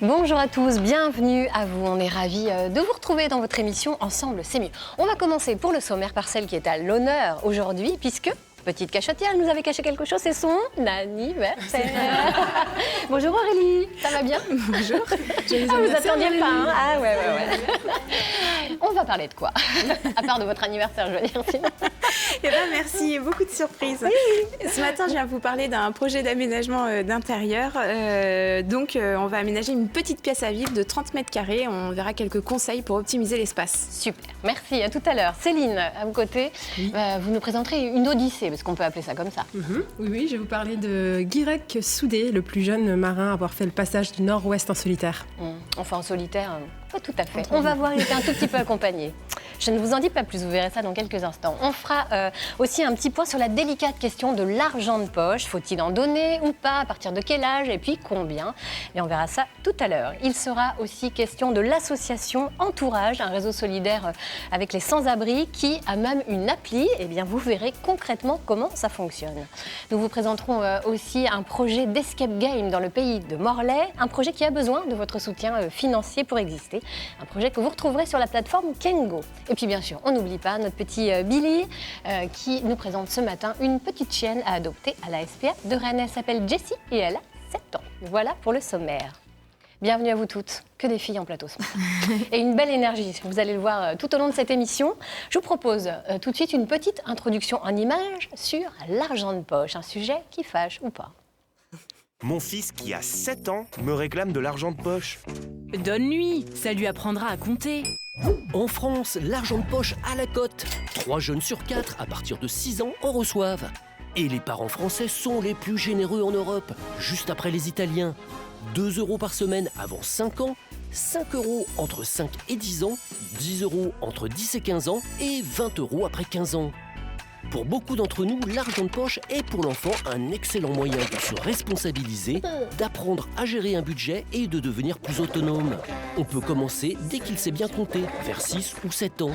Bonjour à tous, bienvenue à vous. On est ravis de vous retrouver dans votre émission Ensemble, c'est mieux. On va commencer pour le sommaire par celle qui est à l'honneur aujourd'hui, puisque, petite cachotière, elle nous avait caché quelque chose, c'est son anniversaire. Bonjour Aurélie, ça va bien? Bonjour. Vous attendiez pas, hein? Ah ouais. On va parler de quoi? À part de votre anniversaire, je veux dire. Sinon. Eh bien, merci, beaucoup de surprises. Oui. Ce matin, je viens vous parler d'un projet d'aménagement d'intérieur. On va aménager une petite pièce à vivre de 30 mètres carrés. On verra quelques conseils pour optimiser l'espace. Super, merci, à tout à l'heure. Céline, à vos côtés, oui. Vous nous présenterez une odyssée, parce qu'on peut appeler ça comme ça. Oui, je vais vous parler de Guirec Soudé, le plus jeune marin à avoir fait le passage du nord-ouest en solitaire. Enfin, en solitaire, pas tout à fait. On va voir, il était un tout petit peu accompagné. Je ne vous en dis pas plus, vous verrez ça dans quelques instants. On fera aussi un petit point sur la délicate question de l'argent de poche. Faut-il en donner ou pas? À partir de quel âge? Et puis combien? Et on verra ça tout à l'heure. Il sera aussi question de l'association Entourage, un réseau solidaire avec les sans-abri qui a même une appli. Eh bien, vous verrez concrètement comment ça fonctionne. Nous vous présenterons aussi un projet d'escape game dans le pays de Morlaix. Un projet qui a besoin de votre soutien financier pour exister. Un projet que vous retrouverez sur la plateforme Kengo. Et puis bien sûr, on n'oublie pas notre petit Billy qui nous présente ce matin une petite chienne à adopter à la SPA de Rennes. Elle s'appelle Jessie et elle a 7 ans. Voilà pour le sommaire. Bienvenue à vous toutes, que des filles en plateau sont. Et une belle énergie, vous allez le voir tout au long de cette émission. Je vous propose tout de suite une petite introduction en images sur l'argent de poche, un sujet qui fâche ou pas. Mon fils qui a 7 ans me réclame de l'argent de poche. Donne-lui, ça lui apprendra à compter. En France, l'argent de poche à la cote. 3 jeunes sur 4 à partir de 6 ans en reçoivent. Et les parents français sont les plus généreux en Europe, juste après les Italiens. 2 € par semaine avant 5 ans, 5 € entre 5 et 10 ans, 10 € entre 10 et 15 ans et 20 € après 15 ans. Pour beaucoup d'entre nous, l'argent de poche est pour l'enfant un excellent moyen de se responsabiliser, d'apprendre à gérer un budget et de devenir plus autonome. On peut commencer dès qu'il sait bien compter, vers 6 ou 7 ans.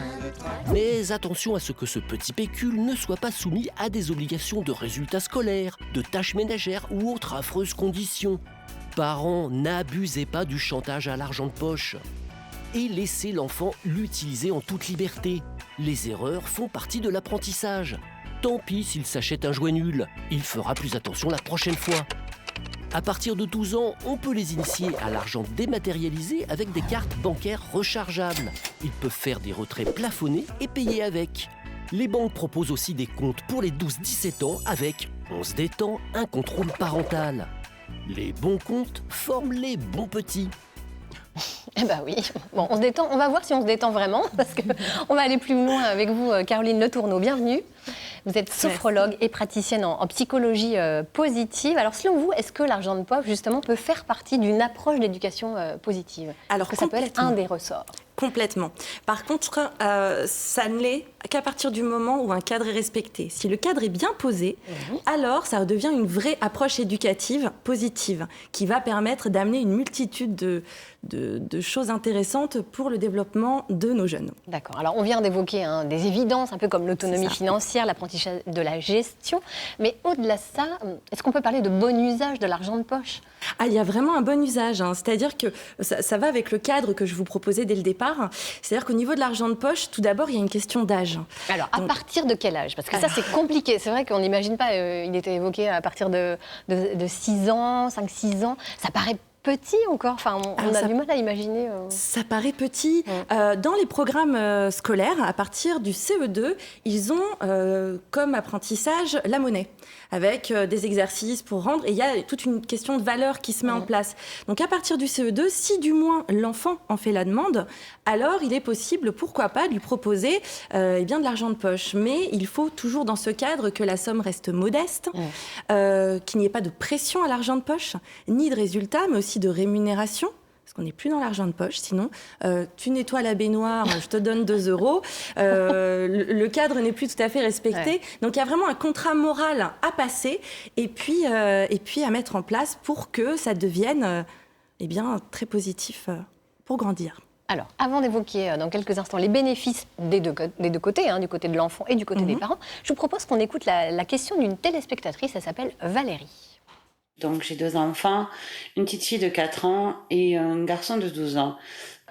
Mais attention à ce que ce petit pécule ne soit pas soumis à des obligations de résultats scolaires, de tâches ménagères ou autres affreuses conditions. Parents, n'abusez pas du chantage à l'argent de poche. Et laissez l'enfant l'utiliser en toute liberté. Les erreurs font partie de l'apprentissage. Tant pis s'il s'achète un jouet nul, il fera plus attention la prochaine fois. À partir de 12 ans, on peut les initier à l'argent dématérialisé avec des cartes bancaires rechargeables. Ils peuvent faire des retraits plafonnés et payer avec. Les banques proposent aussi des comptes pour les 12-17 ans avec, on se détend, un contrôle parental. Les bons comptes forment les bons petits. Eh ben oui, bon, on se détend. On va voir si on se détend vraiment, parce qu'on va aller plus loin avec vous, Caroline Le Tourneau. Bienvenue. Vous êtes sophrologue et praticienne en psychologie positive. Alors, selon vous, est-ce que l'argent de poche, justement, peut faire partie d'une approche d'éducation positive? Alors, que ça peut être un des ressorts? Complètement. Par contre, ça ne l'est qu'à partir du moment où un cadre est respecté. Si le cadre est bien posé, alors ça devient une vraie approche éducative positive qui va permettre d'amener une multitude de choses intéressantes pour le développement de nos jeunes. D'accord. Alors, on vient d'évoquer des évidences, un peu comme l'autonomie financière, l'apprentissage de la gestion. Mais au-delà de ça, est-ce qu'on peut parler de bon usage de l'argent de poche? Ah, il y a vraiment un bon usage. C'est-à-dire que ça va avec le cadre que je vous proposais dès le départ. C'est-à-dire qu'au niveau de l'argent de poche, tout d'abord, il y a une question d'âge. Alors, à partir de quel âge? Parce que ça, c'est compliqué. C'est vrai qu'on n'imagine pas, il était évoqué à partir de 6 ans, 5-6 ans. Ça paraît petit encore, enfin, on a du mal à imaginer. Ça paraît petit. Dans les programmes scolaires, à partir du CE2, ils ont comme apprentissage la monnaie, avec des exercices pour rendre. Et il y a toute une question de valeur qui se met en place. Donc à partir du CE2, si du moins l'enfant en fait la demande, alors il est possible, pourquoi pas, de lui proposer de l'argent de poche. Mais il faut toujours dans ce cadre que la somme reste modeste, qu'il n'y ait pas de pression à l'argent de poche, ni de résultats, mais aussi de rémunération. Parce qu'on n'est plus dans l'argent de poche, sinon tu nettoies la baignoire, je te donne 2 €. Le cadre n'est plus tout à fait respecté. Ouais. Donc il y a vraiment un contrat moral à passer et puis à mettre en place pour que ça devienne très positif pour grandir. Alors, avant d'évoquer dans quelques instants les bénéfices des deux côtés, du côté de l'enfant et du côté des parents, je vous propose qu'on écoute la question d'une téléspectatrice, elle s'appelle Valérie. Donc j'ai 2 enfants, une petite fille de 4 ans et un garçon de 12 ans.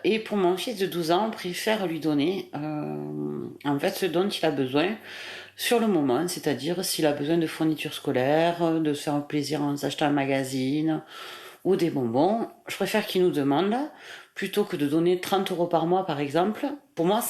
Et pour mon fils de 12 ans, on préfère lui donner en fait ce dont il a besoin sur le moment, c'est-à-dire s'il a besoin de fournitures scolaires, de se faire plaisir en s'achetant un magazine ou des bonbons. Je préfère qu'il nous demande plutôt que de donner 30 € par mois par exemple. Pour moi,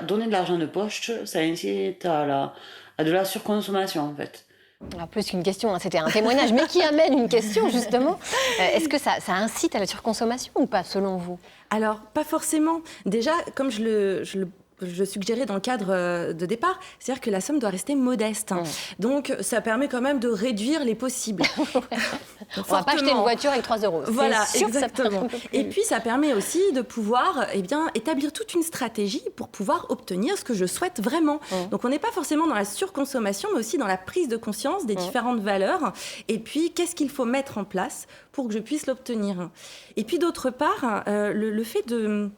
donner de l'argent de poche, ça incite à de la surconsommation en fait. Alors plus qu'une question, hein, c'était un témoignage, mais qui amène une question justement. Est-ce que ça incite à la surconsommation ou pas, selon vous ? Alors, pas forcément. Déjà, comme je le suggérais dans le cadre de départ, c'est-à-dire que la somme doit rester modeste. Donc, ça permet quand même de réduire les possibles. On ne va pas acheter une voiture avec 3 €. Voilà, sûr, exactement. Et puis, ça permet aussi de pouvoir établir toute une stratégie pour pouvoir obtenir ce que je souhaite vraiment. Donc, on n'est pas forcément dans la surconsommation, mais aussi dans la prise de conscience des différentes valeurs. Et puis, qu'est-ce qu'il faut mettre en place pour que je puisse l'obtenir. Et puis, d'autre part, le fait de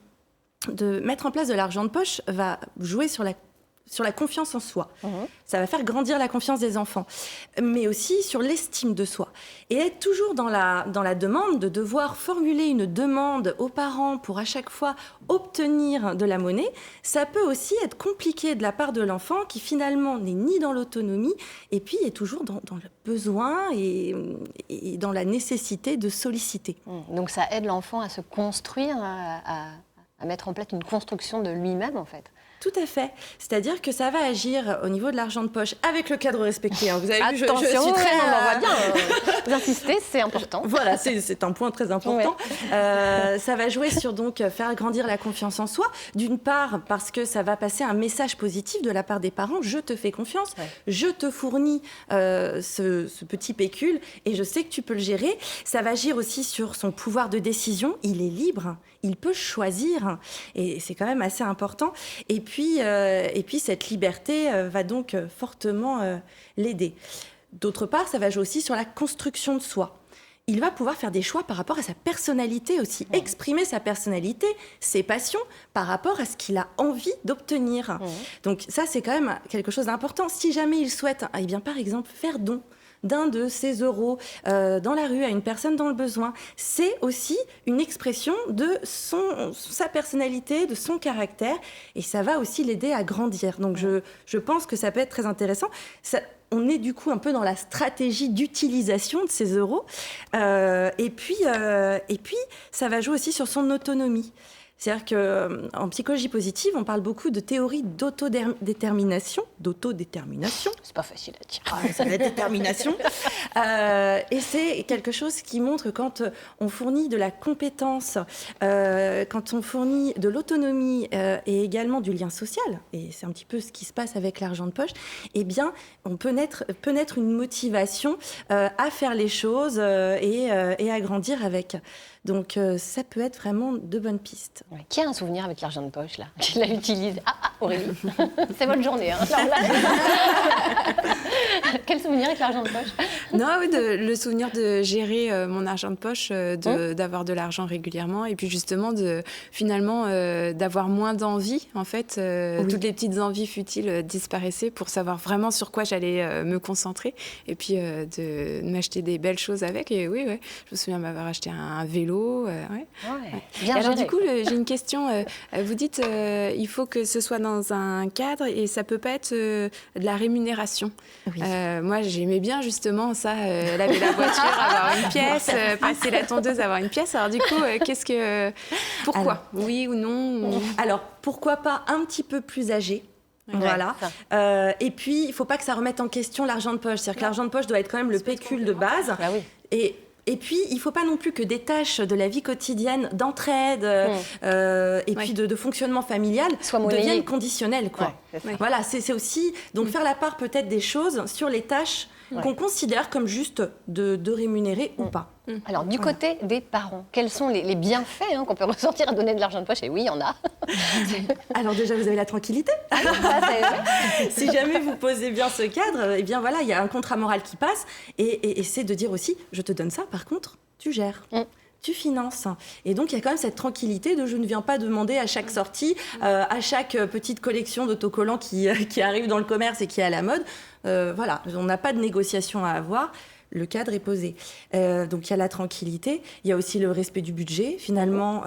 mettre en place de l'argent de poche va jouer sur la confiance en soi. Ça va faire grandir la confiance des enfants, mais aussi sur l'estime de soi. Et être toujours dans la demande, de devoir formuler une demande aux parents pour à chaque fois obtenir de la monnaie, ça peut aussi être compliqué de la part de l'enfant qui finalement n'est ni dans l'autonomie et puis est toujours dans le besoin et dans la nécessité de solliciter. Donc ça aide l'enfant à se construire, à mettre en place une construction de lui-même en fait. Tout à fait. C'est-à-dire que ça va agir au niveau de l'argent de poche avec le cadre respecté. Vous avez vu, je suis très... on voit bien. Vous insistez, c'est important. Voilà, c'est un point très important. Ouais. Ça va jouer sur donc faire grandir la confiance en soi. D'une part, parce que ça va passer un message positif de la part des parents. Je te fais confiance, je te fournis ce petit pécule et je sais que tu peux le gérer. Ça va agir aussi sur son pouvoir de décision. Il est libre, il peut choisir et c'est quand même assez important. Et puis cette liberté va donc fortement l'aider. D'autre part, ça va jouer aussi sur la construction de soi. Il va pouvoir faire des choix par rapport à sa personnalité aussi, exprimer sa personnalité, ses passions, par rapport à ce qu'il a envie d'obtenir. Donc ça, c'est quand même quelque chose d'important. Si jamais il souhaite, par exemple, faire don d'un de ses euros dans la rue à une personne dans le besoin, c'est aussi une expression de sa personnalité, de son caractère, et ça va aussi l'aider à grandir. Donc je pense que ça peut être très intéressant. On est du coup un peu dans la stratégie d'utilisation de ces euros, et puis ça va jouer aussi sur son autonomie. C'est-à-dire qu'en psychologie positive, on parle beaucoup de théorie d'autodétermination. C'est pas facile à dire. Ça va être détermination. Et c'est quelque chose qui montre que quand on fournit de la compétence, quand on fournit de l'autonomie et également du lien social, et c'est un petit peu ce qui se passe avec l'argent de poche, eh bien, on peut naître une motivation à faire les choses et à grandir avec. Donc, ça peut être vraiment de bonnes pistes. Ouais. Qui a un souvenir avec l'argent de poche, là ? Qui la utilise ? Aurélie, c'est votre journée. Hein. Alors là... Quel souvenir avec l'argent de poche ? Non, oui, le souvenir de gérer mon argent de poche, d'avoir de l'argent régulièrement, et puis justement, finalement, d'avoir moins d'envie. En fait, toutes les petites envies futiles disparaissaient pour savoir vraiment sur quoi j'allais me concentrer, et puis de m'acheter des belles choses avec. Et oui, je me souviens m'avoir acheté un vélo. Bien alors géré. du coup, j'ai une question. Vous dites il faut que ce soit dans un cadre et ça peut pas être de la rémunération. Oui. Moi, j'aimais bien justement ça, laver la voiture, avoir une pièce, passer la tondeuse, avoir une pièce. Alors du coup, pourquoi ? Oui ou non ? Alors, pourquoi pas un petit peu plus âgé ? Voilà. Et puis, il ne faut pas que ça remette en question l'argent de poche. C'est-à-dire que l'argent de poche doit être quand même le pécule de base. Ah oui. Et puis, il ne faut pas non plus que des tâches de la vie quotidienne, d'entraide, et puis de fonctionnement familial deviennent conditionnelles. Quoi. Ouais, voilà, c'est aussi donc faire la part peut-être des choses sur les tâches qu'on considère comme juste de rémunérer ou pas. Alors, du côté des parents, quels sont les bienfaits qu'on peut ressortir à donner de l'argent de poche ? Et oui, il y en a. Alors déjà, vous avez la tranquillité. Si jamais vous posez bien ce cadre, eh bien voilà, il y a un contrat moral qui passe. Et c'est de dire aussi, je te donne ça, par contre, tu gères. Tu finances. Et donc, il y a quand même cette tranquillité de je ne viens pas demander à chaque sortie, à chaque petite collection d'autocollants qui arrive dans le commerce et qui est à la mode. Voilà, on n'a pas de négociation à avoir. le cadre est posé. Donc il y a la tranquillité, il y a aussi le respect du budget. Finalement,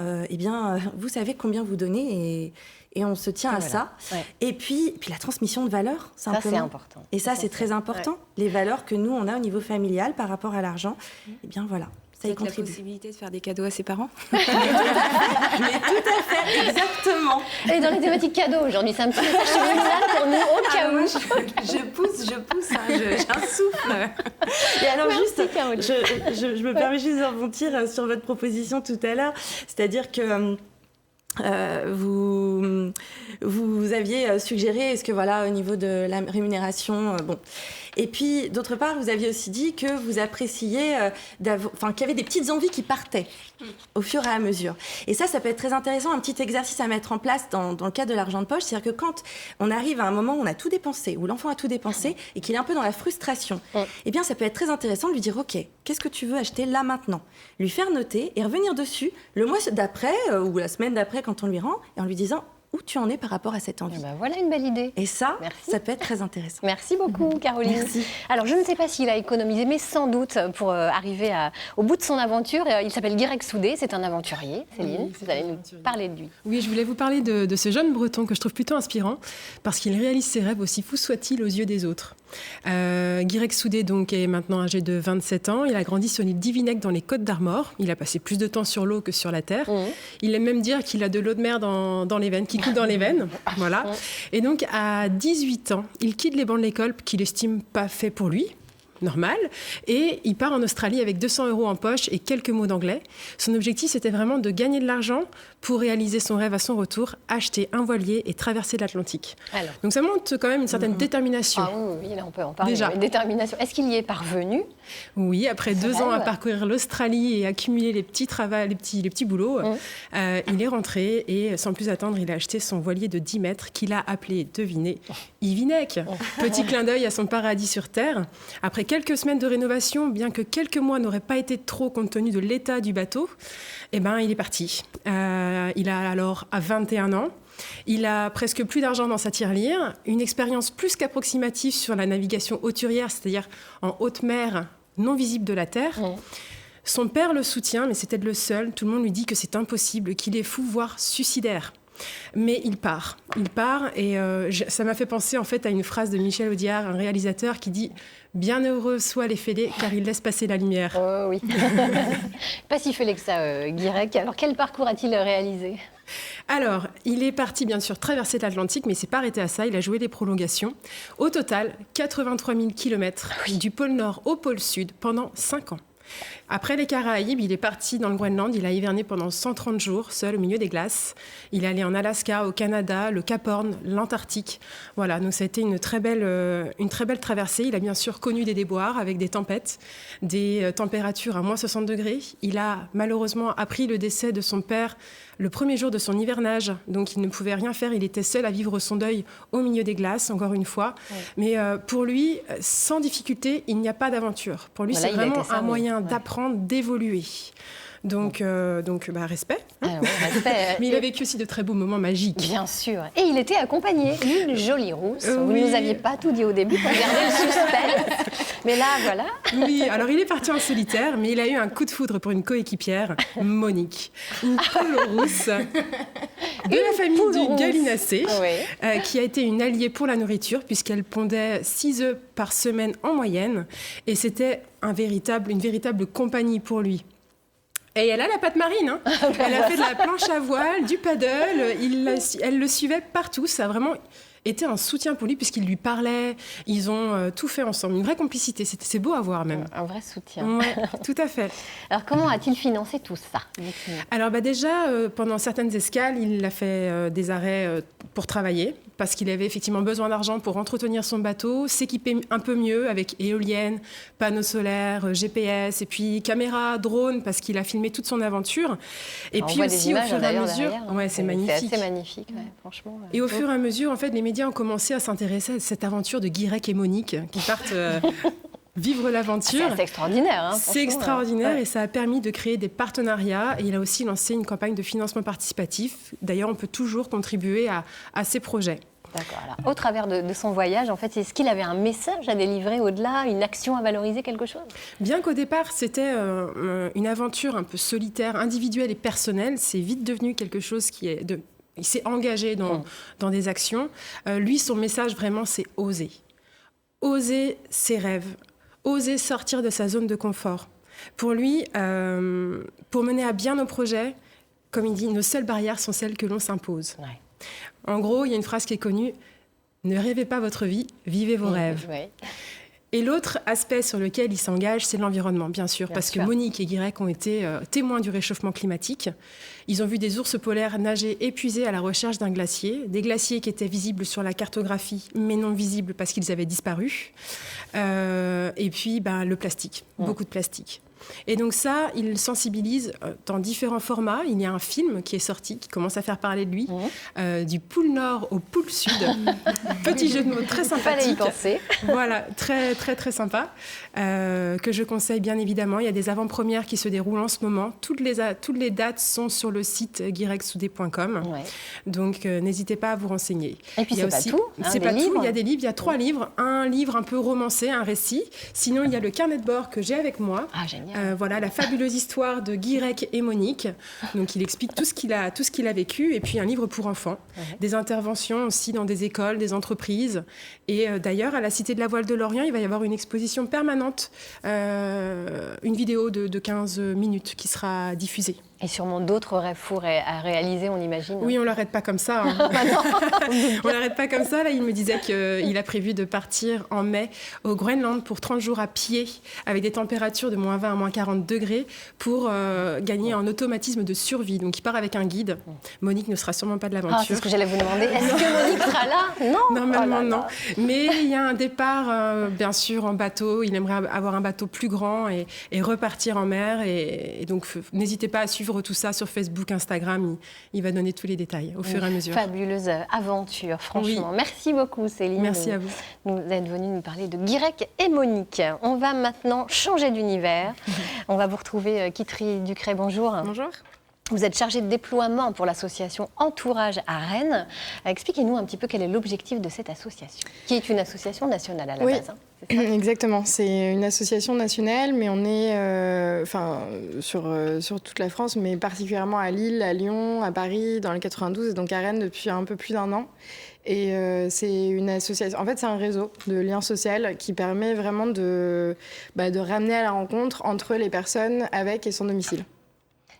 vous savez combien vous donnez et on se tient à ça. Ouais. Et puis la transmission de valeurs, simplement. Ça, c'est important. Et ça, c'est très important. Ouais. Les valeurs que nous, on a au niveau familial par rapport à l'argent, eh bien voilà. Ça y contribue. La possibilité de faire des cadeaux à ses parents. Mais tout à fait, exactement. Et dans les thématiques cadeaux aujourd'hui, c'est un petit message subliminal pour nous au cas où. Je pousse, j'insouffle. Et alors je me permets juste de rebondir sur votre proposition tout à l'heure, c'est-à-dire que vous aviez suggéré, est-ce que au niveau de la rémunération, Et puis, d'autre part, vous aviez aussi dit que vous appréciez, qu'il y avait des petites envies qui partaient au fur et à mesure. Et ça peut être très intéressant, un petit exercice à mettre en place dans le cadre de l'argent de poche. C'est-à-dire que quand on arrive à un moment où on a tout dépensé, où l'enfant a tout dépensé et qu'il est un peu dans la frustration, eh bien, ça peut être très intéressant de lui dire, OK, qu'est-ce que tu veux acheter là maintenant ? Lui faire noter et revenir dessus le mois d'après ou la semaine d'après quand on lui rend, et en lui disant où tu en es par rapport à cette envie. Voilà une belle idée. Et ça peut être très intéressant. Merci beaucoup, Caroline. Merci. Alors, je ne sais pas s'il a économisé, mais sans doute pour arriver au bout de son aventure. Il s'appelle Guirec Soudé, c'est un aventurier. Céline, vous allez nous parler de lui. Oui, je voulais vous parler de ce jeune breton que je trouve plutôt inspirant, parce qu'il réalise ses rêves aussi fous soient-ils aux yeux des autres. Guirec Soudé donc, est maintenant âgé de 27 ans. Il a grandi sur l'île d'Ivinec dans les Côtes d'Armor. Il a passé plus de temps sur l'eau que sur la terre. Il aime même dire qu'il a de l'eau de mer dans les veines, qui coule dans les veines. Voilà. Et donc, à 18 ans, il quitte les bancs de l'école qu'il estime pas fait pour lui. Normal, et il part en Australie avec 200 € en poche et quelques mots d'anglais. Son objectif, c'était vraiment de gagner de l'argent pour réaliser son rêve à son retour, acheter un voilier et traverser l'Atlantique. Donc ça montre quand même une certaine détermination. Ah oui, là on peut en parler. Déjà. Détermination. Est-ce qu'il y est parvenu ? Oui, après 2 ans à parcourir l'Australie et accumuler les petits boulots, il est rentré et sans plus attendre, il a acheté son voilier de 10 mètres qu'il a appelé, devinez, Ivinec. Petit clin d'œil à son paradis sur Terre. Après quelques semaines de rénovation, bien que quelques mois n'auraient pas été trop compte tenu de l'état du bateau, il est parti. Il a alors 21 ans. Il a presque plus d'argent dans sa tirelire, une expérience plus qu'approximative sur la navigation hauturière, c'est-à-dire en haute mer non visible de la Terre. Son père le soutient, mais c'est peut-être le seul. Tout le monde lui dit que c'est impossible, qu'il est fou, voire suicidaire. Mais il part et ça m'a fait penser en fait à une phrase de Michel Audiard, un réalisateur qui dit « Bienheureux soient les fêlés car ils laissent passer la lumière ». Oh oui, pas si fêlé que ça, Guirec. Alors quel parcours a-t-il réalisé ? Alors, il est parti bien sûr traverser l'Atlantique, mais il ne s'est pas arrêté à ça, il a joué les prolongations. Au total, 83 000 km du pôle Nord au pôle Sud pendant 5 ans. Après les Caraïbes, il est parti dans le Groenland, il a hiverné pendant 130 jours, seul au milieu des glaces. Il est allé en Alaska, au Canada, le Cap Horn, l'Antarctique. Voilà, donc ça a été une très belle traversée. Il a bien sûr connu des déboires avec des tempêtes, des températures à moins 60 degrés. Il a malheureusement appris le décès de son père le premier jour de son hivernage, donc il ne pouvait rien faire, il était seul à vivre son deuil au milieu des glaces, encore une fois. Mais pour lui, sans difficulté, il n'y a pas d'aventure. Pour lui, c'est vraiment un moyen d'apprendre, d'évoluer. Donc, respect. Respect. Mais il a vécu aussi de très beaux moments magiques. Bien sûr. Et il était accompagné d'une jolie rousse. Vous ne nous aviez pas tout dit au début pour garder le suspense. Mais là, voilà. Oui, alors il est parti en solitaire, mais il a eu un coup de foudre pour une coéquipière, Monique. Une polo rousse de la famille du gallinacé, qui a été une alliée pour la nourriture, puisqu'elle pondait 6 œufs par semaine en moyenne. Et c'était une véritable compagnie pour lui. Et elle a la patte marine. Elle a fait de la planche à voile, du paddle. Elle le suivait partout. Ça a vraiment été un soutien pour lui puisqu'il lui parlait. Ils ont tout fait ensemble. Une vraie complicité. C'est beau à voir même. Un vrai soutien. Ouais, tout à fait. Alors comment a-t-il financé tout ça ? Alors déjà, pendant certaines escales, il a fait des arrêts pour travailler parce qu'il avait effectivement besoin d'argent pour entretenir son bateau, s'équiper un peu mieux avec éoliennes, panneaux solaires, GPS et puis caméra, drone parce qu'il a filmé toute son aventure. Et puis aussi au fur et à mesure, c'est magnifique. C'est assez magnifique, franchement. Et au fur et à mesure, en fait, les médias ont commencé à s'intéresser à cette aventure de Guirec et Monique qui partent vivre l'aventure. C'est extraordinaire. C'est extraordinaire et ça a permis de créer des partenariats. Et il a aussi lancé une campagne de financement participatif. D'ailleurs, on peut toujours contribuer à ces projets. D'accord. Alors, au travers de son voyage, en fait, est-ce qu'il avait un message à délivrer au-delà, une action à valoriser, quelque chose ? Bien qu'au départ, c'était une aventure un peu solitaire, individuelle et personnelle, c'est vite devenu quelque chose il s'est engagé dans des actions. Lui, son message, vraiment, c'est oser. Oser ses rêves. Oser sortir de sa zone de confort. Pour lui, pour mener à bien nos projets, comme il dit, nos seules barrières sont celles que l'on s'impose. Ouais. En gros, il y a une phrase qui est connue, « Ne rêvez pas votre vie, vivez vos rêves ». Ouais. Et l'autre aspect sur lequel il s'engage, c'est l'environnement, bien sûr, parce que Monique et Guirec ont été témoins du réchauffement climatique. Ils ont vu des ours polaires nager épuisés à la recherche d'un glacier, des glaciers qui étaient visibles sur la cartographie, mais non visibles parce qu'ils avaient disparu. Et puis, le plastique, beaucoup de plastique. Et donc ça, il sensibilise dans différents formats. Il y a un film qui est sorti, qui commence à faire parler de lui, du pôle Nord au pôle Sud. Petit jeu de mots très sympathique. Fallait y penser. Voilà, très, très, très sympa, que je conseille bien évidemment. Il y a des avant-premières qui se déroulent en ce moment. Toutes les dates sont sur le site guirecsoudé.com. Ouais. Donc, n'hésitez pas à vous renseigner. Et puis, c'est pas tout. C'est pas tout. Il y a des livres. Il y a 3 livres. Un livre un peu romancé, un récit. Sinon, il y a le carnet de bord que j'ai avec moi. Ah, génial. Voilà, la fabuleuse histoire de Guirec et Monique. Donc, il explique tout ce qu'il a vécu. Et puis, un livre pour enfants. Des interventions aussi dans des écoles, des entreprises. Et d'ailleurs, à la Cité de la Voile de Lorient, il va y avoir une exposition permanente, une vidéo de 15 minutes qui sera diffusée. Et sûrement d'autres rêves fous à réaliser, on imagine. Oui, on ne l'arrête pas comme ça. Hein. On ne l'arrête pas comme ça. Là, il me disait qu'il a prévu de partir en mai au Groenland pour 30 jours à pied, avec des températures de -20 à -40 degrés, pour gagner en automatisme de survie. Donc, il part avec un guide. Monique ne sera sûrement pas de l'aventure. C'est ce que j'allais vous demander. Est-ce que Monique sera là ? Non. Normalement, non. Mais il y a un départ, bien sûr, en bateau. Il aimerait avoir un bateau plus grand et repartir en mer. Et donc, n'hésitez pas à suivre tout ça sur Facebook, Instagram. Il va donner tous les détails au fur et à mesure. Fabuleuse aventure, franchement. Oui. Merci beaucoup, Céline. Merci à vous. Vous êtes venue nous parler de Guirec et Monique. On va maintenant changer d'univers. On va vous retrouver, Kitry Ducret. Bonjour. Bonjour. Vous êtes chargée de déploiement pour l'association Entourage à Rennes. Expliquez-nous un petit peu quel est l'objectif de cette association, qui est une association nationale à la base. Exactement. C'est une association nationale, mais on est sur toute la France, mais particulièrement à Lille, à Lyon, à Paris, dans le 92 et donc à Rennes depuis un peu plus d'1 an. Et c'est une association. En fait, c'est un réseau de liens sociaux qui permet vraiment de ramener à la rencontre entre les personnes avec et sans domicile.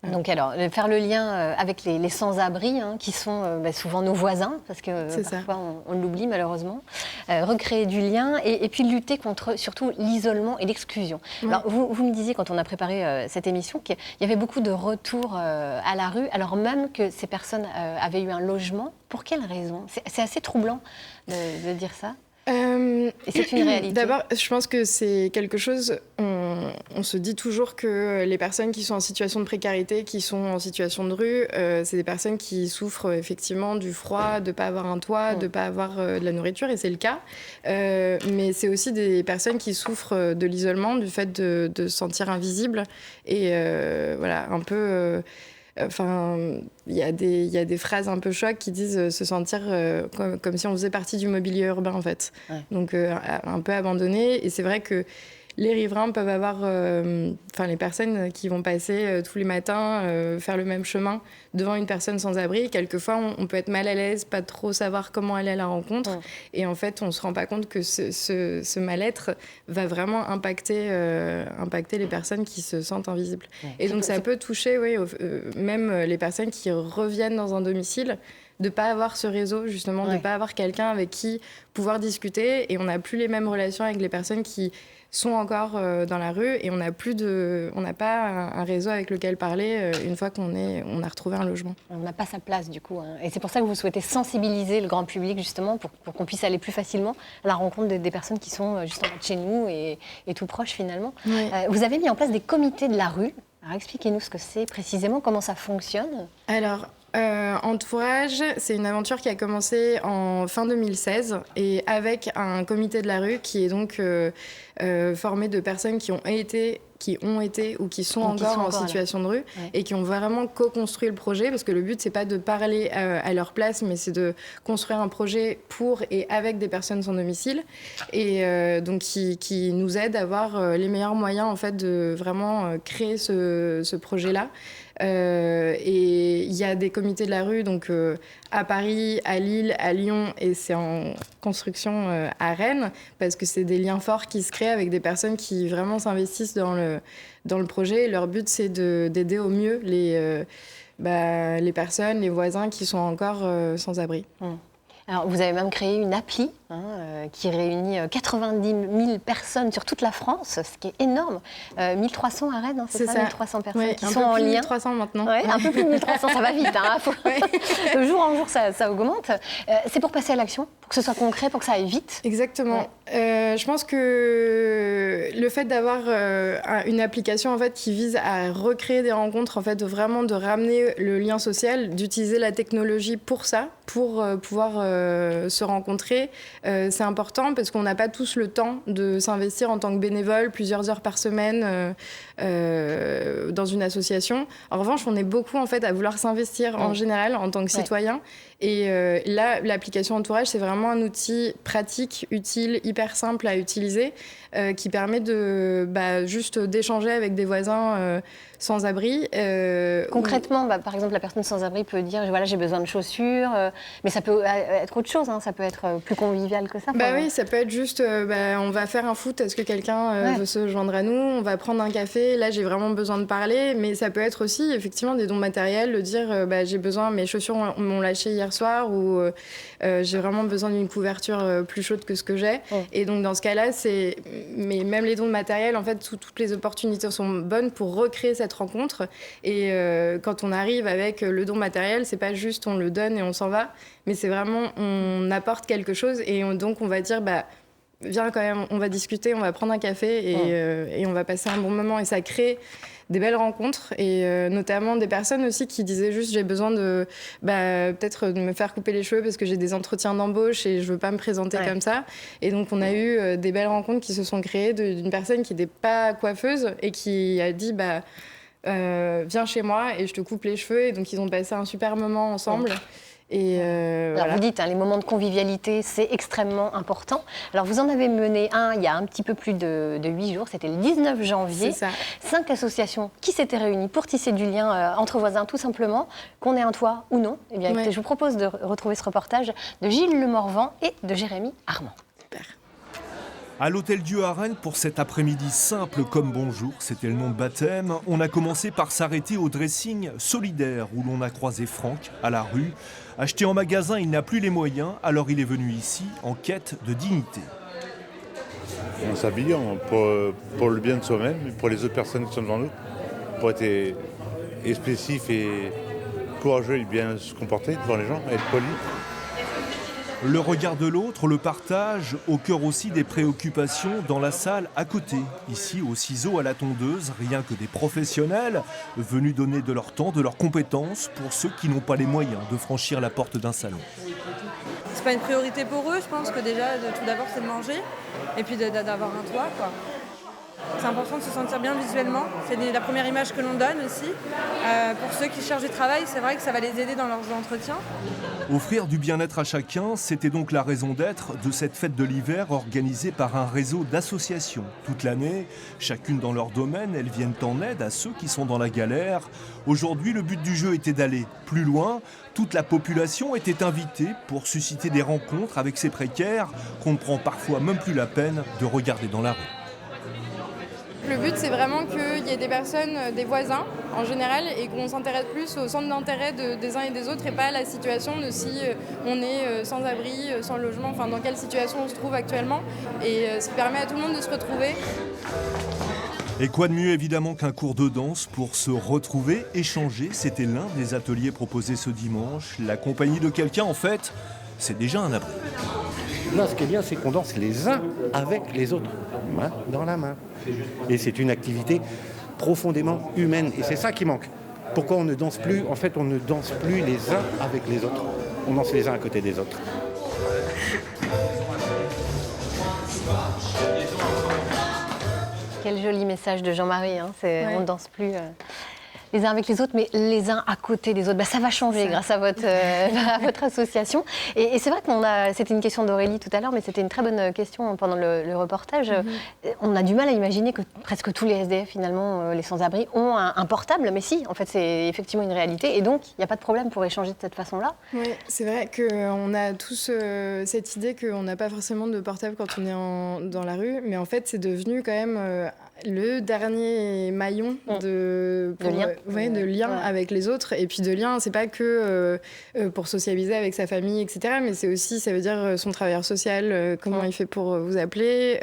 Donc alors, faire le lien avec les sans-abri, qui sont souvent nos voisins, parce que parfois on l'oublie malheureusement, recréer du lien et puis lutter contre surtout l'isolement et l'exclusion. Oui. Alors vous me disiez quand on a préparé cette émission qu'il y avait beaucoup de retours à la rue, alors même que ces personnes avaient eu un logement. Pour quelles raisons ? C'est assez troublant de dire ça. Et c'est une réalité. D'abord, je pense que c'est quelque chose, on se dit toujours que les personnes qui sont en situation de précarité, qui sont en situation de rue, c'est des personnes qui souffrent effectivement du froid, de ne pas avoir un toit, de ne pas avoir de la nourriture, et c'est le cas. Mais c'est aussi des personnes qui souffrent de l'isolement, du fait de se sentir invisibles et un peu... il y a des phrases un peu chocs qui disent se sentir comme si on faisait partie du mobilier urbain, en fait. Ouais. Donc, un peu abandonné. Et c'est vrai que les riverains peuvent avoir... les personnes qui vont passer tous les matins, faire le même chemin devant une personne sans abri, quelquefois, on peut être mal à l'aise, pas trop savoir comment aller à la rencontre. Ouais. Et en fait, on ne se rend pas compte que ce mal-être va vraiment impacter les personnes qui se sentent invisibles. Ouais. Et donc, ça peut toucher même les personnes qui reviennent dans un domicile, de ne pas avoir ce réseau, justement, de ne pas avoir quelqu'un avec qui pouvoir discuter. Et on n'a plus les mêmes relations avec les personnes qui sont encore dans la rue et on n'a pas un réseau avec lequel parler une fois qu'on a retrouvé un logement. On n'a pas sa place du coup. Et c'est pour ça que vous souhaitez sensibiliser le grand public justement pour qu'on puisse aller plus facilement à la rencontre des personnes qui sont juste en bas de chez nous et tout proches finalement. Oui. Vous avez mis en place des comités de la rue. Alors expliquez-nous ce que c'est précisément, comment ça fonctionne. Alors, Entourage, c'est une aventure qui a commencé en fin 2016 et avec un comité de la rue qui est donc formé de personnes qui ont été ou qui sont encore en situation de rue et qui ont vraiment co-construit le projet, parce que le but c'est pas de parler à leur place, mais c'est de construire un projet pour et avec des personnes sans domicile, et donc qui nous aide à avoir les meilleurs moyens en fait de vraiment créer ce projet-là. Et il y a des comités de la rue donc à Paris, à Lille, à Lyon, et c'est en construction à Rennes, parce que c'est des liens forts qui se créent avec des personnes qui vraiment s'investissent dans le projet. Et leur but, c'est d'aider au mieux les personnes, les voisins qui sont encore sans abri. Alors, vous avez même créé une appli qui réunit 90 000 personnes sur toute la France, ce qui est énorme. 1300 à Rennes, c'est ça 1300 personnes qui sont en lien. 1300 maintenant. Ouais, un peu plus de 1300, ça va vite. De jour en jour, ça augmente. C'est pour passer à l'action, pour que ce soit concret, pour que ça aille vite. Exactement. Je pense que le fait d'avoir une application en fait, qui vise à recréer des rencontres, en fait, vraiment de ramener le lien social, d'utiliser la technologie pour ça, pour pouvoir se rencontrer, c'est important parce qu'on n'a pas tous le temps de s'investir en tant que bénévole plusieurs heures par semaine dans une association. En revanche, on est beaucoup en fait à vouloir s'investir en général en tant que citoyen. Et là, l'application Entourage, c'est vraiment un outil pratique, utile, hyper simple à utiliser, qui permet juste d'échanger avec des voisins sans abri. Concrètement, par exemple, la personne sans abri peut dire voilà, j'ai besoin de chaussures, mais ça peut être autre chose, ça peut être plus convivial que ça. Oui, ça peut être juste on va faire un foot, est-ce que quelqu'un veut se joindre à nous, on va prendre un café, là j'ai vraiment besoin de parler, mais ça peut être aussi effectivement des dons matériels, de dire j'ai besoin, mes chaussures m'ont lâché hier soir, ou j'ai vraiment besoin d'une couverture plus chaude que ce que j'ai. Et donc dans ce cas-là, mais même les dons de matériel, en fait, toutes les opportunités sont bonnes pour recréer cette rencontre. Et quand on arrive avec le don matériel, c'est pas juste on le donne et on s'en va, mais c'est vraiment on apporte quelque chose, et donc on va dire viens quand même, on va discuter, on va prendre un café et on va passer un bon moment, et ça crée des belles rencontres, et notamment des personnes aussi qui disaient juste j'ai besoin de peut-être de me faire couper les cheveux parce que j'ai des entretiens d'embauche et je veux pas me présenter comme ça. Et donc on a eu des belles rencontres qui se sont créées d'une personne qui n'était pas coiffeuse et qui a dit viens chez moi et je te coupe les cheveux, et donc ils ont passé un super moment ensemble. Et Alors vous dites, les moments de convivialité, c'est extrêmement important. Alors vous en avez mené un il y a un petit peu plus de 8 jours, c'était le 19 janvier. C'est ça. 5 associations qui s'étaient réunies pour tisser du lien entre voisins, tout simplement, qu'on ait un toit ou non. Eh bien, écoutez, je vous propose de retrouver ce reportage de Gilles Lemorvan et de Jérémy Armand. À l'Hôtel Dieu à Rennes, pour cet après-midi simple comme bonjour, c'était le nom de baptême, on a commencé par s'arrêter au dressing solidaire où l'on a croisé Franck à la rue. Acheté en magasin, il n'a plus les moyens, alors il est venu ici en quête de dignité. On s'habille pour le bien de soi-même, pour les autres personnes qui sont devant nous, pour être expressif et courageux et bien se comporter devant les gens, être poli. Le regard de l'autre, le partage, au cœur aussi des préoccupations dans la salle à côté. Ici, au ciseau, à la tondeuse, rien que des professionnels venus donner de leur temps, de leurs compétences pour ceux qui n'ont pas les moyens de franchir la porte d'un salon. C'est pas une priorité pour eux, je pense que déjà, tout d'abord, c'est de manger et puis d'avoir un toit, quoi. C'est important de se sentir bien visuellement, c'est la première image que l'on donne aussi. Pour ceux qui cherchent du travail, c'est vrai que ça va les aider dans leurs entretiens. Offrir du bien-être à chacun, c'était donc la raison d'être de cette fête de l'hiver organisée par un réseau d'associations. Toute l'année, chacune dans leur domaine, elles viennent en aide à ceux qui sont dans la galère. Aujourd'hui, le but du jeu était d'aller plus loin. Toute la population était invitée pour susciter des rencontres avec ces précaires qu'on ne prend parfois même plus la peine de regarder dans la rue. Le but, c'est vraiment qu'il y ait des personnes, des voisins en général, et qu'on s'intéresse plus au centre d'intérêt des uns et des autres, et pas à la situation de si on est sans abri, sans logement, enfin dans quelle situation on se trouve actuellement. Et ça permet à tout le monde de se retrouver. Et quoi de mieux évidemment qu'un cours de danse pour se retrouver, échanger. C'était l'un des ateliers proposés ce dimanche. La compagnie de quelqu'un, en fait, c'est déjà un abri. Là, ce qui est bien, c'est qu'on danse les uns avec les autres, main dans la main. Et c'est une activité profondément humaine. Et c'est ça qui manque. Pourquoi on ne danse plus? En fait, on ne danse plus les uns avec les autres. On danse les uns à côté des autres. Quel joli message de Jean-Marie, hein. On ne danse plus les uns avec les autres, mais les uns à côté des autres. Ça va changer grâce à votre association. Et c'est vrai que c'était une question d'Aurélie tout à l'heure, mais c'était une très bonne question pendant le reportage. On a du mal à imaginer que presque tous les SDF, finalement, les sans-abri, ont un portable. Mais si, en fait, c'est effectivement une réalité. Et donc, il n'y a pas de problème pour échanger de cette façon-là. Oui, c'est vrai qu'on a tous cette idée qu'on n'a pas forcément de portable quand on est dans la rue. Mais en fait, c'est devenu quand même le dernier maillon de lien avec les autres. Et puis de lien, c'est pas que pour socialiser avec sa famille, etc. Mais c'est aussi, ça veut dire son travailleur social, comment il fait pour vous appeler,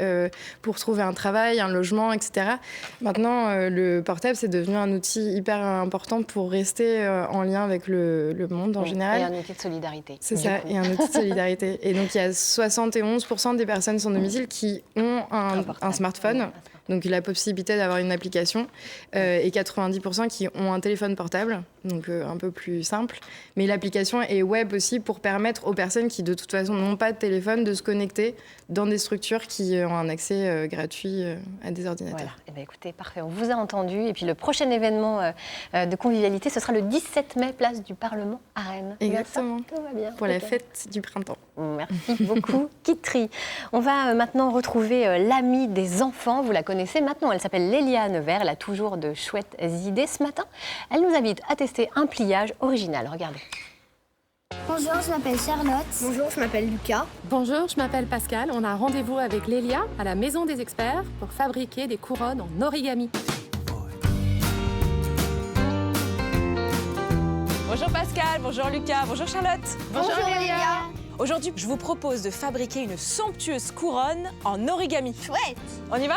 pour trouver un travail, un logement, etc. Maintenant, le portable, c'est devenu un outil hyper important pour rester en lien avec le monde en général. Et un outil de solidarité. C'est ça, et un outil de solidarité. Et donc, il y a 71% des personnes sans domicile qui ont un smartphone. Donc la possibilité d'avoir une application et 90% qui ont un téléphone portable, donc un peu plus simple. Mais l'application est web aussi pour permettre aux personnes qui de toute façon n'ont pas de téléphone de se connecter dans des structures qui ont un accès gratuit à des ordinateurs. Voilà. Eh bien, écoutez, parfait, on vous a entendu. Et puis le prochain événement de convivialité, ce sera le 17 mai, place du Parlement à Rennes. Exactement. Tout va bien. Pour la fête du printemps. Merci beaucoup, Kitri. On va maintenant retrouver l'amie des enfants. Vous la connaissez maintenant. Elle s'appelle Lélia Nevers. Elle a toujours de chouettes idées. Ce matin, elle nous invite à tester un pliage original. Regardez. Bonjour, je m'appelle Charlotte. Bonjour, je m'appelle Lucas. Bonjour, je m'appelle Pascal. On a un rendez-vous avec Lélia à la Maison des Experts pour fabriquer des couronnes en origami. Bonjour Pascal, bonjour Lucas, bonjour Charlotte. Bonjour Lélia. Aujourd'hui, je vous propose de fabriquer une somptueuse couronne en origami. Chouette. On y va ?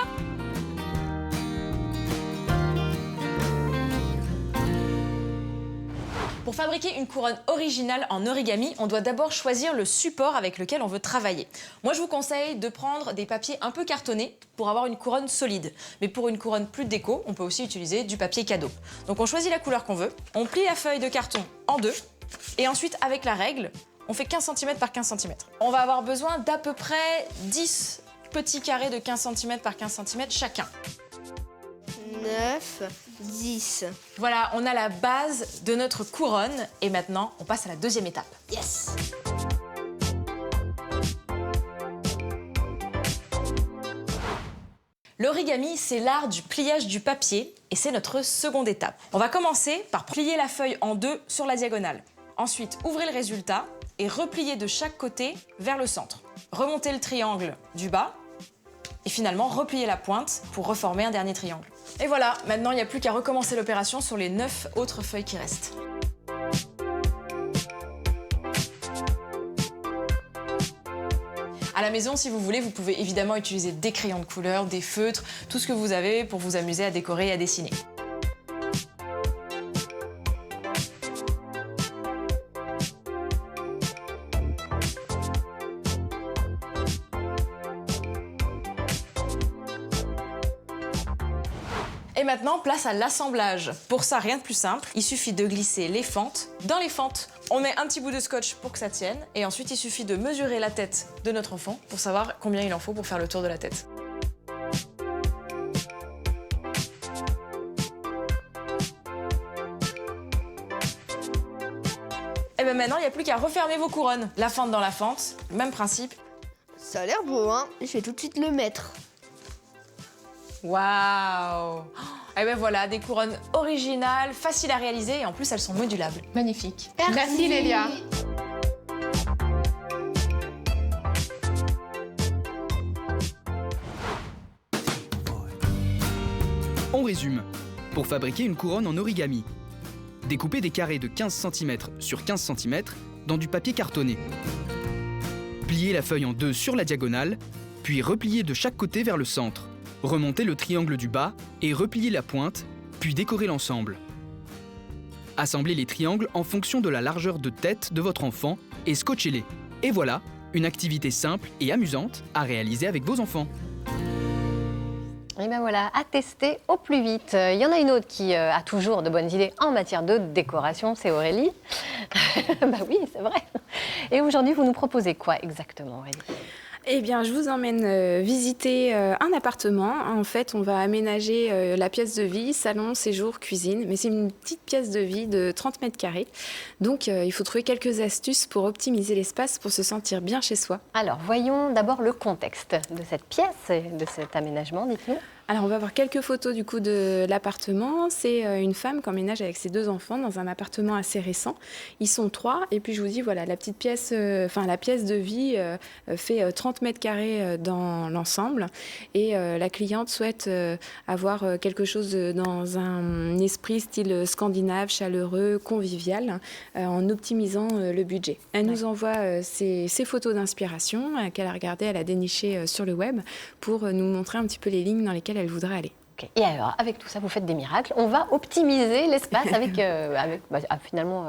Pour fabriquer une couronne originale en origami, on doit d'abord choisir le support avec lequel on veut travailler. Moi, je vous conseille de prendre des papiers un peu cartonnés pour avoir une couronne solide. Mais pour une couronne plus déco, on peut aussi utiliser du papier cadeau. Donc on choisit la couleur qu'on veut, on plie la feuille de carton en deux, et ensuite, avec la règle, on fait 15 cm par 15 cm. On va avoir besoin d'à peu près 10 petits carrés de 15 cm par 15 cm chacun. 9, 10. Voilà, on a la base de notre couronne et maintenant, on passe à la deuxième étape. Yes. L'origami, c'est l'art du pliage du papier et c'est notre seconde étape. On va commencer par plier la feuille en deux sur la diagonale. Ensuite, ouvrez le résultat et repliez de chaque côté vers le centre. Remontez le triangle du bas et finalement repliez la pointe pour reformer un dernier triangle. Et voilà, maintenant il n'y a plus qu'à recommencer l'opération sur les 9 autres feuilles qui restent. À la maison, si vous voulez, vous pouvez évidemment utiliser des crayons de couleur, des feutres, tout ce que vous avez pour vous amuser à décorer et à dessiner. Et maintenant, place à l'assemblage. Pour ça, rien de plus simple, il suffit de glisser les fentes dans les fentes. On met un petit bout de scotch pour que ça tienne, et ensuite il suffit de mesurer la tête de notre enfant pour savoir combien il en faut pour faire le tour de la tête. Et bien maintenant, il n'y a plus qu'à refermer vos couronnes. La fente dans la fente, même principe. Ça a l'air beau, hein? Je vais tout de suite le mettre. Waouh! Et ben voilà, des couronnes originales, faciles à réaliser et en plus elles sont modulables. Magnifique. Merci Lélia. On résume. Pour fabriquer une couronne en origami, découpez des carrés de 15 cm sur 15 cm dans du papier cartonné. Pliez la feuille en deux sur la diagonale, puis repliez de chaque côté vers le centre. Remontez le triangle du bas et repliez la pointe, puis décorez l'ensemble. Assemblez les triangles en fonction de la largeur de tête de votre enfant et scotchez-les. Et voilà, une activité simple et amusante à réaliser avec vos enfants. Et bien voilà, à tester au plus vite. Il y en a une autre qui a toujours de bonnes idées en matière de décoration, c'est Aurélie. Bah oui, c'est vrai. Et aujourd'hui, vous nous proposez quoi exactement, Aurélie ? Eh bien, je vous emmène visiter un appartement. En fait, on va aménager la pièce de vie, salon, séjour, cuisine. Mais c'est une petite pièce de vie de 30 mètres carrés. Donc, il faut trouver quelques astuces pour optimiser l'espace, pour se sentir bien chez soi. Alors, voyons d'abord le contexte de cette pièce et de cet aménagement, dites-nous. Alors, on va voir quelques photos du coup de l'appartement. C'est une femme qui emménage avec ses 2 enfants dans un appartement assez récent. Ils sont 3. Et puis, je vous dis, voilà, la petite pièce, la pièce de vie fait 30 mètres carrés dans l'ensemble. Et la cliente souhaite avoir quelque chose dans un esprit style scandinave, chaleureux, convivial, en optimisant le budget. Elle nous envoie ses photos d'inspiration qu'elle a regardées, elle a dénichées sur le web pour nous montrer un petit peu les lignes dans lesquelles elle voudrait aller. Okay. Et alors, avec tout ça, vous faites des miracles. On va optimiser l'espace finalement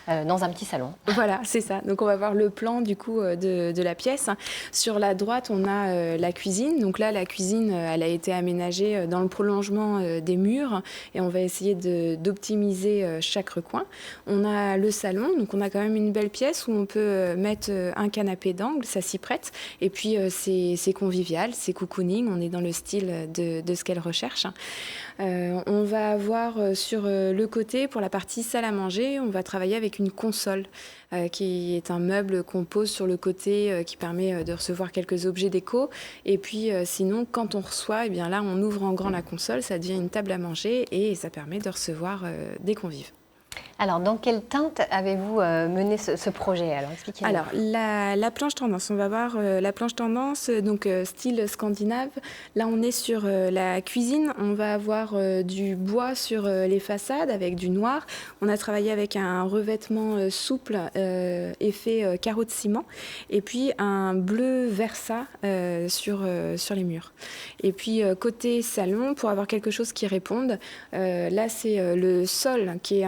dans un petit salon. Voilà, c'est ça. Donc, on va voir le plan du coup de la pièce. Sur la droite, on a la cuisine. Donc là, la cuisine, elle a été aménagée dans le prolongement des murs et on va essayer d'optimiser chaque recoin. On a le salon. Donc, on a quand même une belle pièce où on peut mettre un canapé d'angle. Ça s'y prête. Et puis, c'est convivial, c'est cocooning. On est dans le style de ce qu'elle recherche. On va avoir sur le côté, pour la partie salle à manger, on va travailler avec une console qui est un meuble qu'on pose sur le côté qui permet de recevoir quelques objets déco. Et puis sinon, quand on reçoit, eh bien là, on ouvre en grand la console, ça devient une table à manger et ça permet de recevoir des convives. Alors, dans quelle teinte avez-vous mené ce projet? Alors, expliquez-nous. Alors, la planche tendance, on va voir la planche tendance, donc style scandinave. Là, on est sur la cuisine. On va avoir du bois sur les façades avec du noir. On a travaillé avec un revêtement souple, effet carreau de ciment. Et puis, un bleu versa sur les murs. Et puis, côté salon, pour avoir quelque chose qui réponde, là, c'est le sol qui est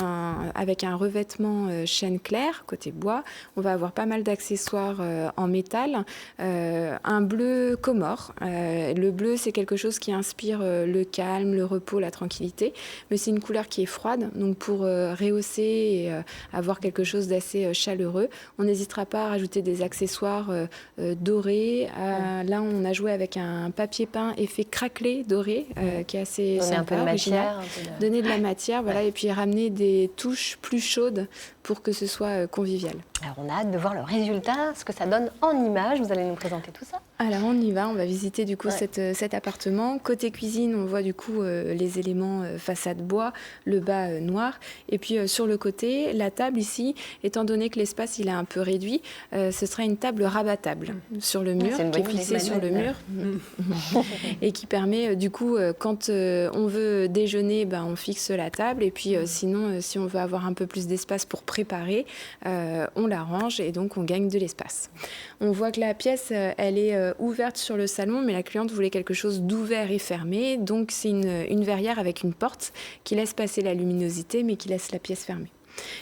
avec un revêtement chêne clair, côté bois. On va avoir pas mal d'accessoires en métal. Un bleu Comore. Le bleu, c'est quelque chose qui inspire le calme, le repos, la tranquillité. Mais c'est une couleur qui est froide. Donc pour rehausser et avoir quelque chose d'assez chaleureux, on n'hésitera pas à rajouter des accessoires dorés. Là, on a joué avec un papier peint effet craquelé doré qui est assez sympa, un peu de matière. Donner de la matière, voilà, et puis ramener des touches plus chaudes pour que ce soit convivial. Alors on a hâte de voir le résultat, ce que ça donne en images. Vous allez nous présenter tout ça? Alors on y va, on va visiter du coup cet appartement. Côté cuisine, on voit du coup les éléments façade bois, le bas noir. Et puis sur le côté, la table ici, étant donné que l'espace il est un peu réduit, ce sera une table rabattable sur le mur, qui est fixée sur le mur. Et qui permet du coup, quand on veut déjeuner, on fixe la table. Et puis sinon, si on veut avoir un peu plus d'espace pour préparer, on l'arrange et donc on gagne de l'espace. On voit que la pièce, elle est ouverte sur le salon, mais la cliente voulait quelque chose d'ouvert et fermé. Donc c'est une verrière avec une porte qui laisse passer la luminosité, mais qui laisse la pièce fermée.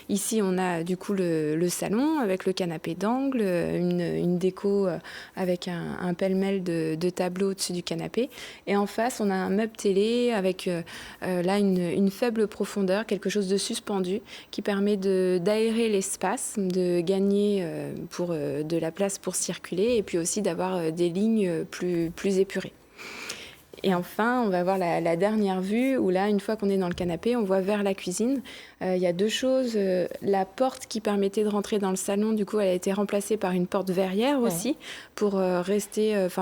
Ici, on a du coup le salon avec le canapé d'angle, une déco avec un pêle-mêle de tableaux au-dessus du canapé. Et en face, on a un meuble télé avec là une faible profondeur, quelque chose de suspendu qui permet d'aérer l'espace, de gagner de la place pour circuler et puis aussi d'avoir des lignes plus épurées. Et enfin, on va voir la dernière vue où là, une fois qu'on est dans le canapé, on voit vers la cuisine. Il y a deux choses. La porte qui permettait de rentrer dans le salon, du coup, elle a été remplacée par une porte verrière aussi pour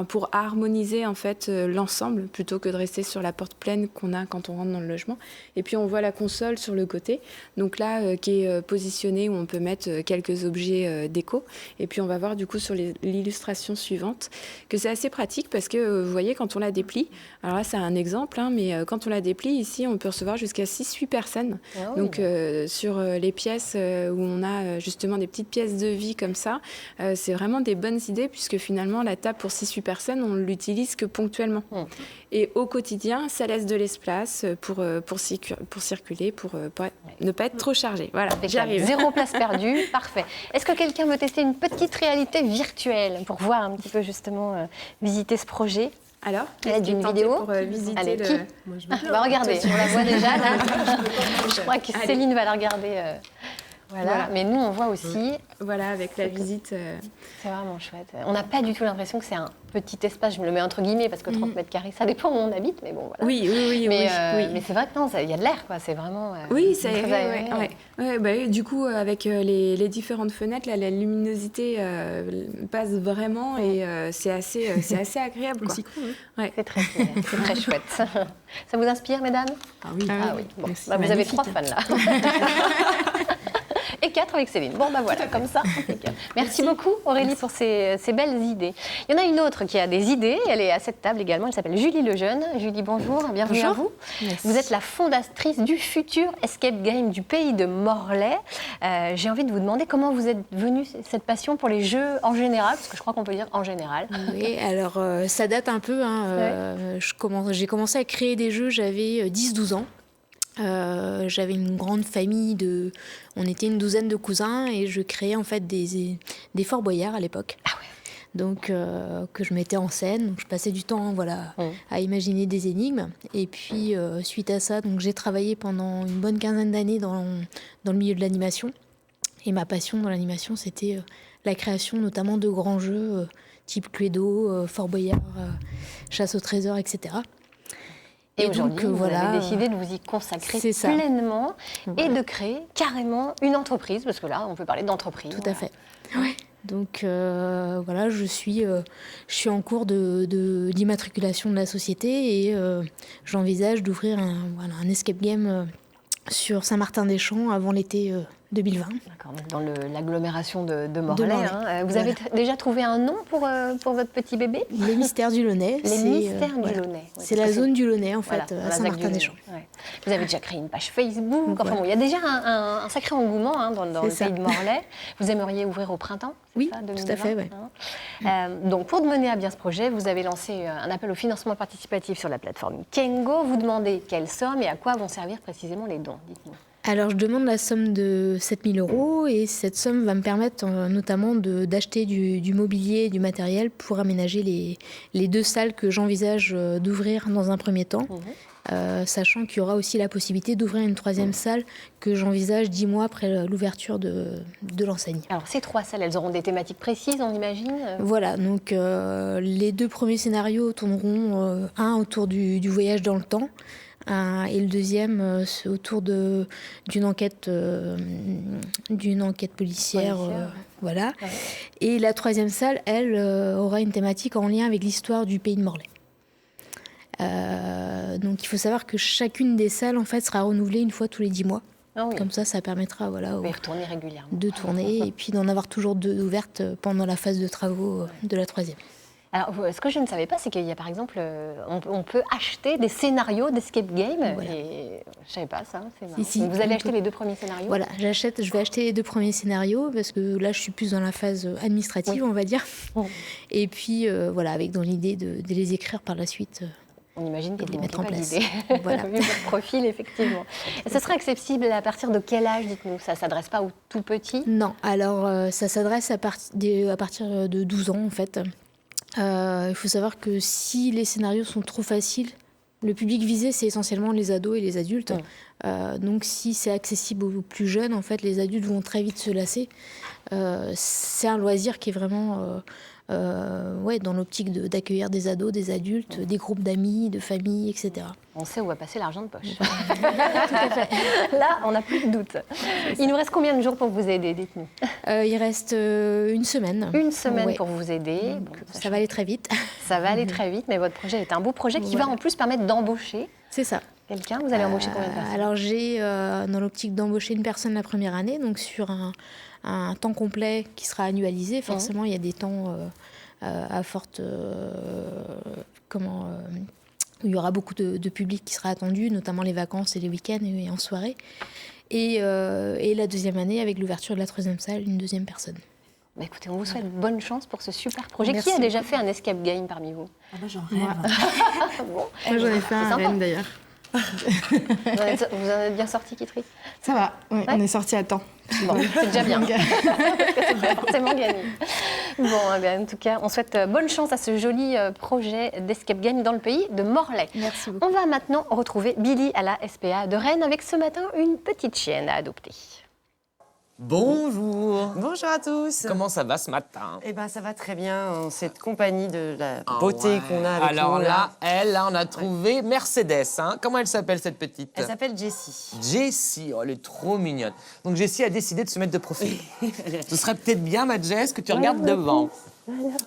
pour harmoniser en fait l'ensemble plutôt que de rester sur la porte pleine qu'on a quand on rentre dans le logement. Et puis on voit la console sur le côté, donc là qui est positionnée où on peut mettre quelques objets déco. Et puis on va voir du coup sur l'illustration suivante que c'est assez pratique parce que vous voyez quand on la déplie. Alors là, c'est un exemple, mais quand on la déplie, ici, on peut recevoir jusqu'à 6-8 personnes. Ah oui. Donc, sur les pièces où on a justement des petites pièces de vie comme ça, c'est vraiment des bonnes idées puisque finalement, la table pour 6-8 personnes, on ne l'utilise que ponctuellement. Et au quotidien, ça laisse de l'espace pour circuler, pour ne pas être trop chargé. Voilà, j'arrive. 0 place perdue, parfait. Est-ce que quelqu'un veut tester une petite réalité virtuelle pour voir un petit peu justement visiter ce projet? Alors, elle est d'une vidéo pour visiter Allez, qui Moi, je veux On bien. va regarder, on la voit déjà là. Je crois que Céline va la regarder. Voilà. Mais nous on voit aussi. Voilà, avec la visite. C'est vraiment chouette. On n'a pas du tout l'impression que c'est un petit espace, je me le mets entre guillemets parce que 30 mètres carrés, ça dépend où on habite, mais bon voilà. Oui. Mais c'est vrai que non, il y a de l'air, quoi. C'est vraiment. Oui, c'est très aéré. Ouais, du coup, avec les différentes fenêtres, là, la luminosité passe vraiment et c'est assez agréable. Quoi. C'est cool. Ouais. C'est très chouette. Ça vous inspire, mesdames? Ah oui. Bon, vous avez 3 fans là. Et 4 avec Céline. Bon, bah voilà, comme ça. Merci beaucoup, Aurélie, pour ces belles idées. Il y en a une autre qui a des idées. Elle est à cette table également. Elle s'appelle Julie Lejeune. Julie, bonjour. Bienvenue à vous. Merci. Vous êtes la fondatrice du futur escape game du pays de Morlaix. J'ai envie de vous demander comment vous êtes venue cette passion pour les jeux en général, parce que je crois qu'on peut dire en général. Oui, alors ça date un peu. J'ai commencé à créer des jeux, j'avais 10-12 ans. J'avais une grande famille on était une douzaine de cousins et je créais en fait des Fort Boyard à l'époque. Ah ouais. Donc que je mettais en scène, donc je passais du temps à imaginer des énigmes. Et puis suite à ça, donc j'ai travaillé pendant une bonne quinzaine d'années dans le milieu de l'animation. Et ma passion dans l'animation, c'était la création notamment de grands jeux type Cluedo, Fort Boyard, Chasse au trésor, etc. Et aujourd'hui, vous avez décidé de vous y consacrer pleinement et de créer carrément une entreprise, parce que là, on peut parler d'entreprise. Tout à fait. Ouais. Donc voilà, je suis en cours d'immatriculation de la société et j'envisage d'ouvrir un escape game sur Saint-Martin-des-Champs avant l'été 2020. D'accord, donc dans l'agglomération de Morlaix. Vous avez déjà trouvé un nom pour votre petit bébé? Les Mystères du Launay. Les Mystères du Launay. C'est la zone du Launay, en fait, à Saint-Martin-des-Champs. Ouais. Vous avez déjà créé une page Facebook. Enfin, bon, il y a déjà un sacré engouement dans le pays de Morlaix. Vous aimeriez ouvrir au printemps? Oui, ça, tout à fait. Ouais. Donc, pour mener à bien ce projet, vous avez lancé un appel au financement participatif sur la plateforme Kengo. Vous demandez quelle somme et à quoi vont servir précisément les dons. Dites-nous. Alors, je demande la somme de 7 000 € et cette somme va me permettre notamment d'acheter du mobilier et du matériel pour aménager les 2 salles que j'envisage d'ouvrir dans un premier temps, sachant qu'il y aura aussi la possibilité d'ouvrir une 3e salle que j'envisage 10 mois après l'ouverture de l'enseigne. Alors, ces 3 salles, elles auront des thématiques précises, on imagine? Voilà, donc les 2 premiers scénarios tourneront, un autour du voyage dans le temps, et le deuxième, c'est autour d'une enquête policière. Voilà. Ouais. Et la 3e salle, elle, aura une thématique en lien avec l'histoire du pays de Morlaix. Donc il faut savoir que chacune des salles en fait, sera renouvelée une fois tous les 10 mois. Ah oui. Comme ça permettra retourner régulièrement. De tourner et puis d'en avoir toujours 2 ouvertes pendant la phase de travaux de la 3e. Alors, ce que je ne savais pas, c'est qu'il y a par exemple, on peut acheter des scénarios d'escape game. Voilà. Et je ne savais pas ça. C'est marrant. Si, vous allez acheter les 2 premiers scénarios? Voilà, je vais acheter les 2 premiers scénarios parce que là, je suis plus dans la phase administrative, on va dire. Et puis, voilà, avec dans l'idée de les écrire par la suite. On imagine qu'il y a mettre en place. Voilà. Vu votre profil, effectivement. Et ce sera accessible à partir de quel âge, dites-nous? Ça ne s'adresse pas aux tout petits? Non, alors ça s'adresse à partir de 12 ans, en fait. Il faut savoir que si les scénarios sont trop faciles, le public visé, c'est essentiellement les ados et les adultes. Donc si c'est accessible aux plus jeunes, en fait, les adultes vont très vite se lasser. C'est un loisir qui est vraiment dans l'optique d'accueillir des ados, des adultes, des groupes d'amis, de familles, etc. On sait où va passer l'argent de poche. Tout à fait. Là, on n'a plus de doute. Il nous reste combien de jours pour vous aider, dites-nous? Il reste une semaine. Une semaine pour vous aider. Ça va aller très vite. Ça va aller très vite, mais votre projet est un beau projet qui va en plus permettre d'embaucher. C'est ça. Quelqu'un, vous allez embaucher combien de personnes? Alors j'ai dans l'optique d'embaucher une personne la première année, donc sur un temps complet qui sera annualisé. Forcément, il y a des temps à forte... où il y aura beaucoup de public qui sera attendu, notamment les vacances et les week-ends et en soirée. Et la 2e année, avec l'ouverture de la 3e salle, une 2e personne. Bah écoutez, on vous souhaite bonne chance pour ce super projet. Merci qui a déjà fait un escape game parmi vous? Moi, j'en rêve. Moi, j'en ai fait un à Rennes, d'ailleurs. Vous en êtes bien sorti, Kitri? Ça va, oui, on est sorti à temps. Bon, c'est déjà bien. C'est pas forcément gagné. Bon, eh bien, en tout cas, on souhaite bonne chance à ce joli projet d'escape game dans le pays de Morlaix. Merci beaucoup. On va maintenant retrouver Billy à la SPA de Rennes avec ce matin une petite chienne à adopter. Bonjour. Bonjour à tous. Comment ça va ce matin? Eh ben ça va très bien, en cette compagnie de la beauté qu'on a avec nous. Alors là, on a trouvé Mercedes. Hein. Comment elle s'appelle cette petite? Elle s'appelle Jessie. Jessie, oh, elle est trop mignonne. Donc Jessie a décidé de se mettre de profil. Ce serait peut-être bien, ma Jess, que tu regardes devant.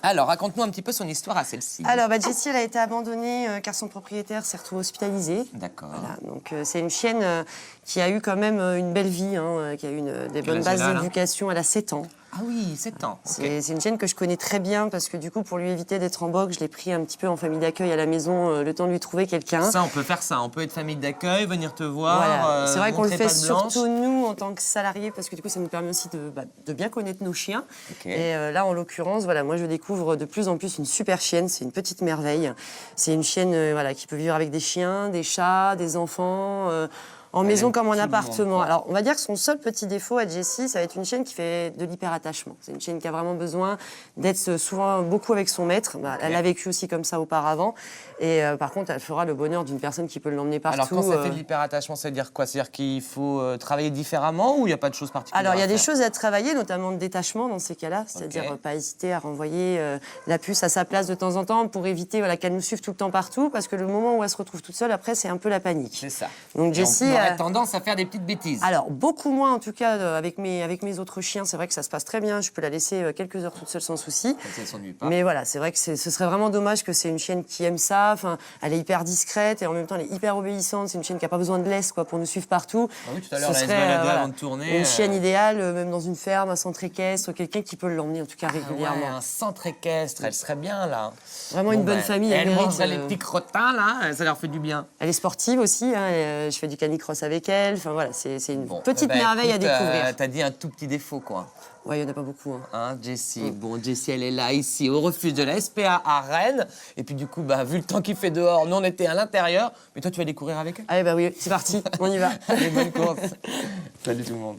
Alors, raconte-nous un petit peu son histoire à celle-ci. Alors, Jessie, elle a été abandonnée car son propriétaire s'est retrouvé hospitalisé. D'accord. Voilà, donc c'est une chienne qui a eu quand même une belle vie, qui a eu des bonnes bases d'éducation. Elle a 7 ans. Ah oui, 7 ans. C'est une chienne que je connais très bien parce que du coup, pour lui éviter d'être en box, je l'ai pris un petit peu en famille d'accueil à la maison, le temps de lui trouver quelqu'un. Ça, on peut faire ça. On peut être famille d'accueil, venir te voir. Voilà. C'est vrai qu'on le fait surtout surtout nous en tant que salariés parce que du coup, ça nous permet aussi de bien connaître nos chiens. Et là, en l'occurrence, voilà, moi, je découvre de plus en plus une super chienne. C'est une petite merveille. C'est une chienne qui peut vivre avec des chiens, des chats, des enfants. En maison comme en appartement. Alors, on va dire que son seul petit défaut à Jessie, ça va être une chienne qui fait de l'hyperattachement. C'est une chienne qui a vraiment besoin d'être souvent beaucoup avec son maître. Elle a vécu aussi comme ça auparavant. Et par contre, elle fera le bonheur d'une personne qui peut l'emmener partout. Alors, quand ça fait de l'hyperattachement, ça veut dire quoi? C'est-à-dire qu'il faut travailler différemment ou il n'y a pas de choses particulières? Alors, il y a des choses à travailler, notamment de détachement dans ces cas-là. C'est-à-dire pas hésiter à renvoyer la puce à sa place de temps en temps pour éviter qu'elle nous suive tout le temps partout. Parce que le moment où elle se retrouve toute seule, après, c'est un peu la panique. C'est ça. Donc, Jessie a tendance à faire des petites bêtises. Alors, beaucoup moins en tout cas avec mes autres chiens. C'est vrai que ça se passe très bien. Je peux la laisser quelques heures toute seule sans souci. Elle s'ennuie pas. Mais voilà, c'est vrai que ce serait vraiment dommage que c'est une chienne qui aime ça. Enfin, elle est hyper discrète et en même temps, elle est hyper obéissante. C'est une chienne qui n'a pas besoin de laisse pour nous suivre partout. Ah oui, tout à l'heure, elle se baladait avant de tourner. Une chienne idéale, même dans une ferme, un centre équestre, quelqu'un qui peut l'emmener en tout cas régulièrement. Un centre équestre, elle serait bien là. Vraiment une bonne famille. Elle mangerait les petits crottins là, ça leur fait du bien. Elle est sportive aussi. Je fais du canicross avec elle. Enfin voilà, c'est une petite merveille à découvrir. T'as dit un tout petit défaut quoi. Ouais, il n'y en a pas beaucoup. Jessie. Bon, Jessie, elle est là, ici, au refuge de la SPA à Rennes. Et puis, du coup, vu le temps qu'il fait dehors, nous, on était à l'intérieur. Mais toi, tu vas aller courir avec elle? Allez, oui, c'est parti, on y va. Allez, bonne course. Salut tout le monde.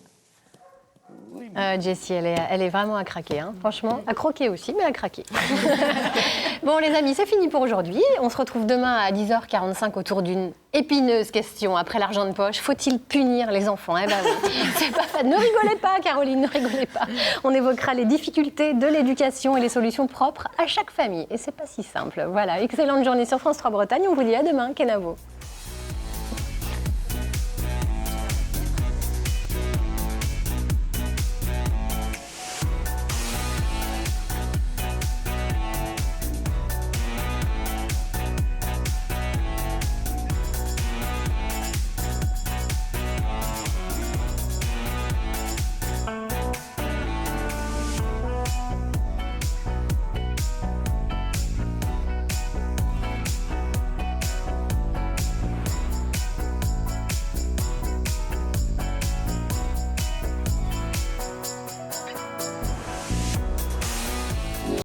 Jessie, elle est vraiment à craquer, hein. Franchement, à croquer aussi, mais à craquer. Bon, les amis, c'est fini pour aujourd'hui. On se retrouve demain à 10h45 autour d'une épineuse question. Après l'argent de poche, faut-il punir les enfants? Eh ben oui, c'est pas fait. Ne rigolez pas, Caroline, ne rigolez pas. On évoquera les difficultés de l'éducation et les solutions propres à chaque famille. Et c'est pas si simple. Voilà, excellente journée sur France 3 Bretagne. On vous dit à demain, Kenavo.